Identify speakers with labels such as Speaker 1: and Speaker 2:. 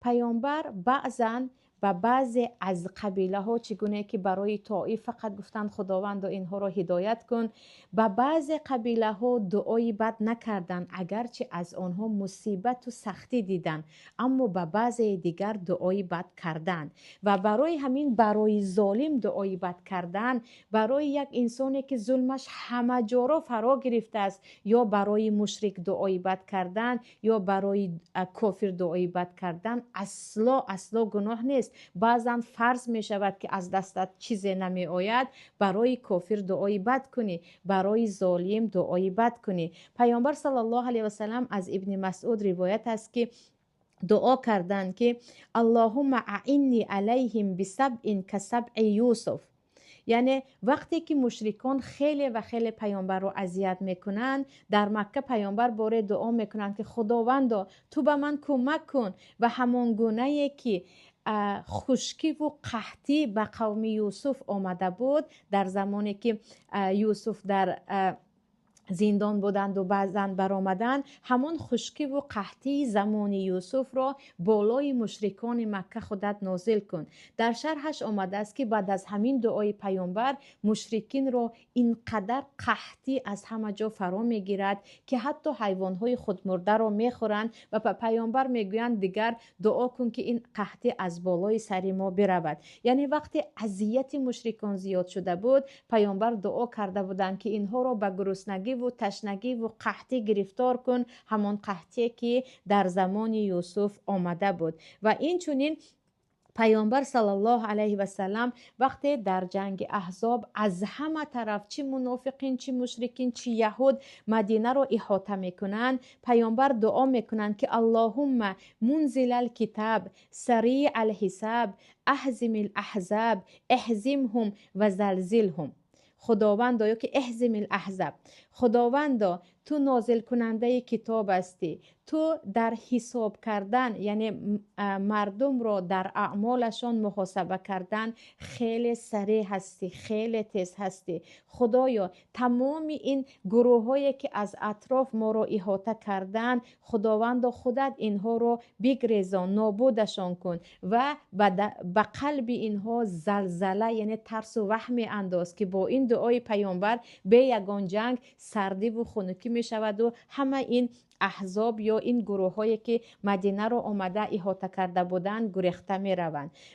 Speaker 1: پیامبر بعضا و بعضی از قبیله ها چگونه که برای طائف فقط گفتن خداوند اینها را هدایت کن، و بعضی قبیله ها دعای بد نکردن اگرچه از آنها مصیبت و سختی دیدن، اما به بعضی دیگر دعای بد کردن. و برای همین برای ظالم دعای بد کردن، برای یک انسانی که ظلمش همه جا را فرا گرفته است، یا برای مشرک دعای بد کردن یا برای کافر دعای بد کردن اصلا گناه نیست. بعضا فرض می شود که از دستت چیزی نمی آید، برای کافر دعای بد کنی، برای ظالم دعای بد کنی. پیامبر صلی الله علیه و سلم از ابن مسعود روایت است که دعا کردند که اللهم اعنی علیهم بسبع کسبع یوسف. یعنی وقتی که مشرکان خیلی و خیلی پیامبر رو اذیت میکنن، در مکه پیامبر باره دعا میکنن که خداوندا تو به من کمک کن. و همان گونه که خشکی و قحطی به قوم یوسف آمده بود در زمانی که یوسف در زندان بودند و بعضاً برآمدند، همون خشکی و قحطی زمان یوسف را بالای مشرکان مکه خودت نازل کن. در شرحش آمده است که بعد از همین دعای پیامبر مشرکین را اینقدر قحطی از همه جا فرا میگیرد که حتی حیوانهای خودمرده را میخورند و پیامبر میگویند دیگر دعا کن که این قحطی از بالای سر ما برود. یعنی وقتی اذیت مشرکان زیاد شده بود، پیامبر دعا کرده بودند که اینها را به گرسنگی و تشنگی و قحطی گرفتار کن، همان قحطی که در زمان یوسف آمده بود. و این چنین پیامبر صلی الله علیه و سلم وقتی در جنگ احزاب از همه طرف چه منافقین چه مشرکین چه یهود مدینه رو احاطه میکنن، پیامبر دعا میکنن که اللهم منزل الکتاب سریع الحساب اهزم الاحزاب اهزمهم و زلزلهم. خداوندا، یا که اهزم الاحزاب، خداوندا تو نازل کننده کتاب هستی، تو در حساب کردن یعنی مردم را در اعمالشان محاسبه کردن خیلی سریع هستی، خیلی تیز هستی. خدایا تمام این گروه هایی که از اطراف ما را احاطه کردن، خداوند خودت اینها را بگریزان، نابودشان کن و به قلب اینها زلزله یعنی ترس و وهم انداز که با این دعای پیامبر به یگان جنگ سردی و خنکی می شود و همه این احزاب یا این گروه هایی که مدینه را آمده احاطه کرده بودند گریخته می روند.